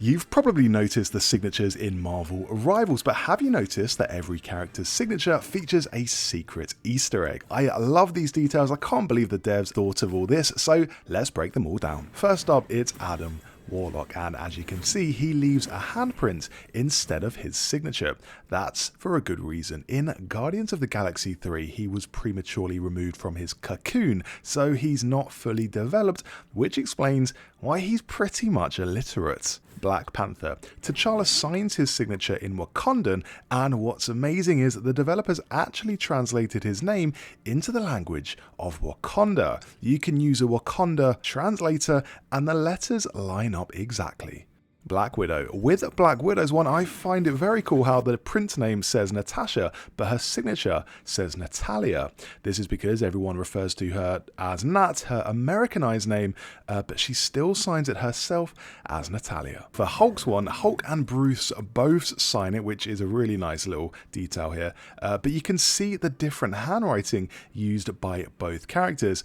You've probably noticed the signatures in Marvel Rivals, but have you noticed that every character's signature features a secret Easter egg? I love these details, I can't believe the devs thought of all this, so let's break them all down. First up, it's Adam Warlock, and as you can see, he leaves a handprint instead of his signature. That's for a good reason. In Guardians of the Galaxy 3, he was prematurely removed from his cocoon, so he's not fully developed, which explains why he's pretty much illiterate. Black Panther. T'Challa signs his signature in Wakandan, and what's amazing is that the developers actually translated his name into the language of Wakanda. You can use a Wakanda translator and the letters line up exactly. Black Widow. With Black Widow's one, I find it very cool how the print name says Natasha, but her signature says Natalia. This is because everyone refers to her as Nat, her Americanized name, but she still signs it herself as Natalia. For Hulk's one, Hulk and Bruce both sign it, which is a really nice little detail here, but you can see the different handwriting used by both characters.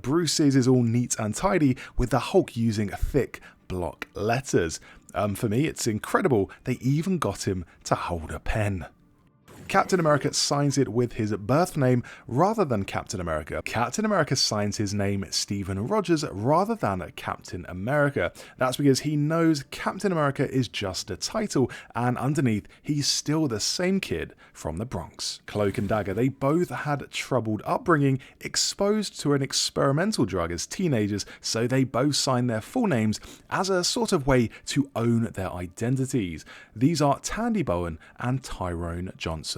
Bruce's is all neat and tidy, with the Hulk using thick block letters. For me, it's incredible they even got him to hold a pen. Captain America signs it with his birth name rather than Captain America. Captain America signs his name Stephen Rogers rather than Captain America. That's because he knows Captain America is just a title, and underneath he's still the same kid from the Bronx. Cloak and Dagger, they both had troubled upbringing, exposed to an experimental drug as teenagers, so they both signed their full names as a sort of way to own their identities. These are Tandy Bowen and Tyrone Johnson.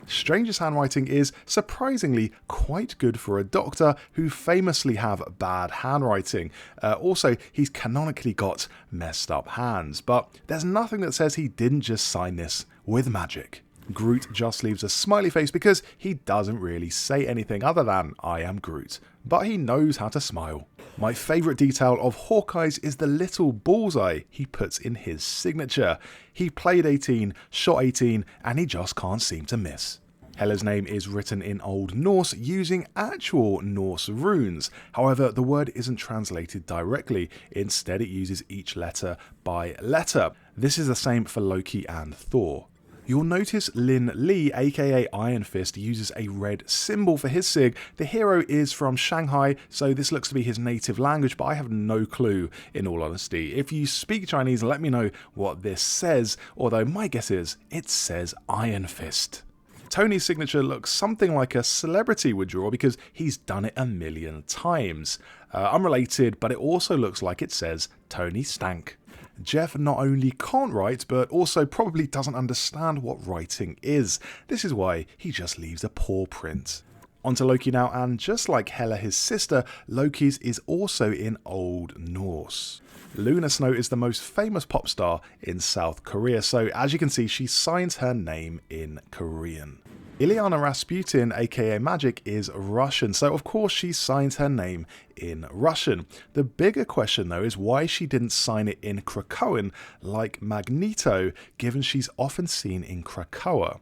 Stranger's handwriting is surprisingly quite good for a doctor who famously have bad handwriting. Also, he's canonically got messed up hands, but there's nothing that says he didn't just sign this with magic. Groot just leaves a smiley face because he doesn't really say anything other than I am Groot, but he knows how to smile. My favourite detail of Hawkeye's is the little bullseye he puts in his signature. He played 18, shot 18, and he just can't seem to miss. Hela's name is written in Old Norse using actual Norse runes. However, the word isn't translated directly. Instead, it uses each letter by letter. This is the same for Loki and Thor. You'll notice Lin Lee, aka Iron Fist, uses a red symbol for his sig. The hero is from Shanghai, so this looks to be his native language, but I have no clue, in all honesty. If you speak Chinese, let me know what this says, although my guess is it says Iron Fist. Tony's signature looks something like a celebrity would draw because he's done it a million times. Unrelated, but it also looks like it says Tony Stank. Jeff not only can't write, but also probably doesn't understand what writing is. This is why he just leaves a poor print. Onto Loki now, and just like Hela, his sister, Loki's is also in Old Norse. Luna Snow is the most famous pop star in South Korea, so as you can see, she signs her name in Korean. Ilyana Rasputin, aka Magic, is Russian, so of course she signs her name in Russian. The bigger question though is why she didn't sign it in Krakoan like Magneto, given she's often seen in Krakoa.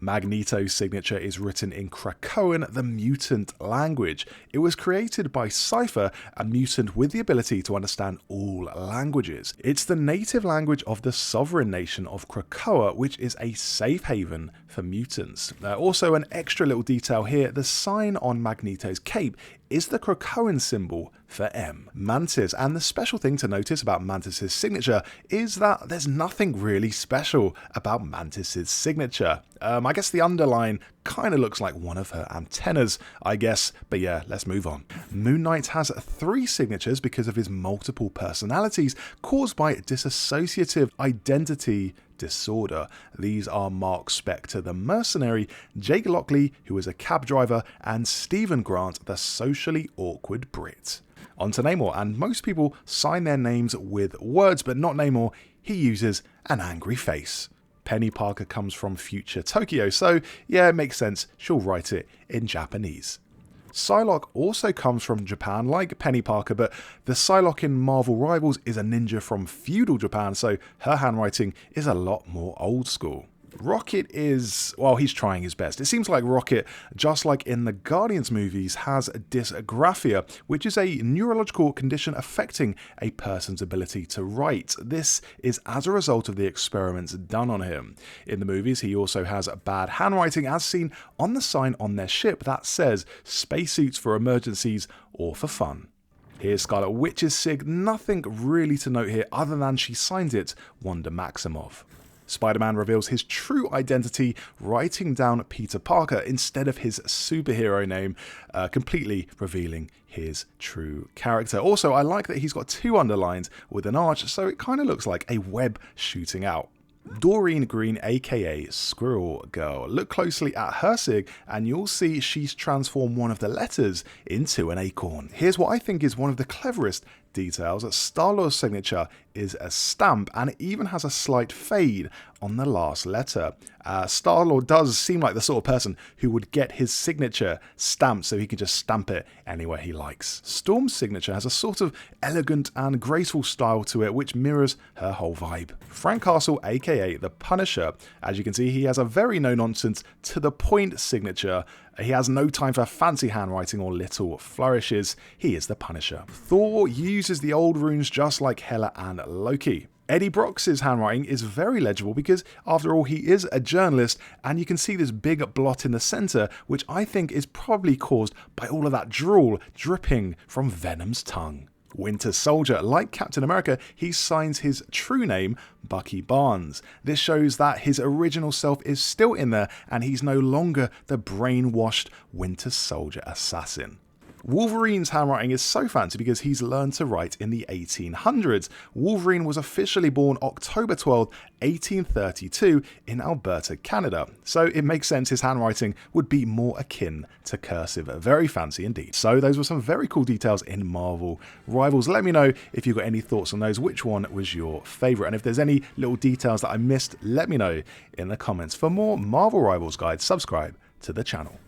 Magneto's signature is written in Krakoan, the mutant language. It was created by Cypher, a mutant with the ability to understand all languages. It's the native language of the sovereign nation of Krakoa, which is a safe haven for mutants. Also, an extra little detail here, the sign on Magneto's cape is the Krakoan symbol for M. Mantis, and the special thing to notice about Mantis's signature is that there's nothing really special about Mantis's signature. I guess the underline kind of looks like one of her antennas, I guess, but yeah, let's move on. Moon Knight has 3 signatures because of his multiple personalities caused by dissociative identity disorder. These are Mark Spector, the mercenary, Jake Lockley, who is a cab driver, and Stephen Grant, the socially awkward Brit. On to Namor, and most people sign their names with words, but not Namor. He uses an angry face. Penny Parker comes from future Tokyo, so yeah, it makes sense she'll write it in Japanese. Psylocke also comes from Japan like Penny Parker, but the Psylocke in Marvel Rivals is a ninja from feudal Japan, so her handwriting is a lot more old school. Rocket is, well, he's trying his best. It seems like Rocket, just like in the Guardians movies, has dysgraphia, which is a neurological condition affecting a person's ability to write. This is as a result of the experiments done on him. In the movies, he also has bad handwriting, as seen on the sign on their ship that says spacesuits for emergencies or for fun. Here's Scarlet Witch's sig, nothing really to note here other than she signs it Wanda Maximoff. Spider-Man reveals his true identity, writing down Peter Parker instead of his superhero name, completely revealing his true character. Also, I like that he's got two underlines with an arch, so it kind of looks like a web shooting out. Doreen Green, aka Squirrel Girl. Look closely at her sig and you'll see she's transformed one of the letters into an acorn. Here's what I think is one of the cleverest details. Star-Lord's signature is a stamp and it even has a slight fade on the last letter. Star-Lord does seem like the sort of person who would get his signature stamped so he can just stamp it anywhere he likes. Storm's signature has a sort of elegant and graceful style to it which mirrors her whole vibe. Frank Castle, aka the Punisher, as you can see, he has a very no-nonsense, to-the-point signature. He has no time for fancy handwriting or little flourishes. He is the Punisher. Thor uses the old runes just like Hela and Loki. Eddie Brock's handwriting is very legible because, after all, he is a journalist, and you can see this big blot in the centre, which I think is probably caused by all of that drool dripping from Venom's tongue. Winter Soldier, like Captain America, he signs his true name, Bucky Barnes. This shows that his original self is still in there and he's no longer the brainwashed Winter Soldier assassin. Wolverine's handwriting is so fancy because he's learned to write in the 1800s. Wolverine was officially born October 12, 1832 in Alberta, Canada. So it makes sense his handwriting would be more akin to cursive. Very fancy indeed. So those were some very cool details in Marvel Rivals. Let me know if you've got any thoughts on those, which one was your favourite. And if there's any little details that I missed, let me know in the comments. For more Marvel Rivals guides, subscribe to the channel.